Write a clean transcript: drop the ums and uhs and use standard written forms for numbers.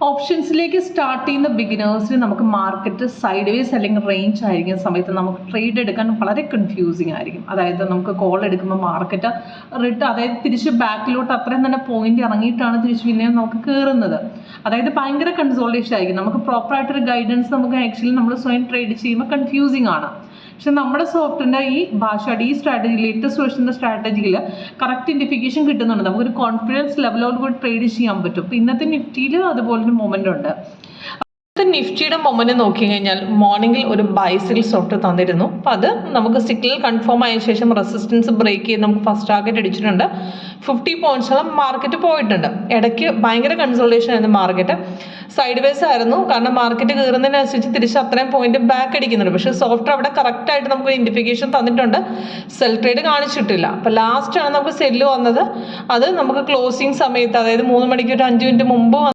ഓപ്ഷൻസിലേക്ക് start ചെയ്യുന്ന ബിഗിനേഴ്സിന് നമുക്ക് market side vase അല്ലെങ്കിൽ റേഞ്ച് ആയിരിക്കുന്ന സമയത്ത് നമുക്ക് ട്രേഡ് എടുക്കാൻ വളരെ കൺഫ്യൂസിങ് ആയിരിക്കും. അതായത് നമുക്ക് കോൾ എടുക്കുമ്പോൾ മാർക്കറ്റ് അതായത് തിരിച്ച് ബാക്കിലോട്ട് അത്രയും തന്നെ പോയിന്റ് ഇറങ്ങിയിട്ടാണ് തിരിച്ച് പിന്നെയും നമുക്ക് കയറുന്നത്. അതായത് ഭയങ്കര കൺസോൾട്ടേഷൻ ആയിരിക്കും. നമുക്ക് പ്രോപ്പറായിട്ടൊരു ഗൈഡൻസ് നമുക്ക് ആക്ച്വലി നമ്മൾ സ്വയം ട്രേഡ് ചെയ്യുമ്പോൾ കൺഫ്യൂസിങ് ആണ്. പക്ഷെ നമ്മുടെ സോഫ്റ്റിൻ്റെ ഈ ഭാഷയുടെ ഈ സ്ട്രാറ്റജി, ലേറ്റസ്റ്റ് വേർഷൻ്റെ സ്ട്രാറ്റജിയിൽ കറക്റ്റ് ഇൻഡിഫിക്കേഷൻ കിട്ടുന്നുണ്ട്. നമുക്കൊരു കോൺഫിഡൻസ് ലെവലോട് കൂടി ട്രേഡ് ചെയ്യാൻ പറ്റും. ഇപ്പോൾ ഇന്നത്തെ നിഫ്റ്റിയിൽ അതുപോലൊരു മൊമെൻ്റ് ഉണ്ട്. നിഫ്റ്റിയുടെ മൊമെന്റ് നോക്കി കഴിഞ്ഞാൽ മോർണിംഗിൽ ഒരു ബൈസിൽ സോഫ്റ്റ് തന്നിരുന്നു. അപ്പോൾ അത് നമുക്ക് സിഗ്നൽ കൺഫേം ആയ ശേഷം റെസിസ്റ്റൻസ് ബ്രേക്ക് ചെയ്ത് നമുക്ക് ഫസ്റ്റ് ടാർഗറ്റ് അടിച്ചിട്ടുണ്ട്. 50 പോയിന്റ്സോളം മാർക്കറ്റ് പോയിട്ടുണ്ട്. ഇടയ്ക്ക് ഭയങ്കര കൺസോൾട്ടേഷൻ ആയിരുന്നു. മാർക്കറ്റ് സൈഡ് വേസ് ആയിരുന്നു. കാരണം മാർക്കറ്റ് കയറുന്നതിനനുസരിച്ച് തിരിച്ച് അത്രയും പോയിന്റ് ബാക്ക് അടിക്കുന്നുണ്ട്. പക്ഷേ സോഫ്റ്റ് അവിടെ കറക്റ്റായിട്ട് നമുക്ക് ഇൻഡിഫിക്കേഷൻ തന്നിട്ടുണ്ട്. സെൽ ട്രേഡ് കാണിച്ചിട്ടില്ല. അപ്പോൾ ലാസ്റ്റാണ് നമുക്ക് സെല്ല് വന്നത്. അത് നമുക്ക് ക്ലോസിങ് സമയത്ത്, അതായത് 3 മണിക്ക് ഒരു 5 മിനിറ്റ് മുമ്പ്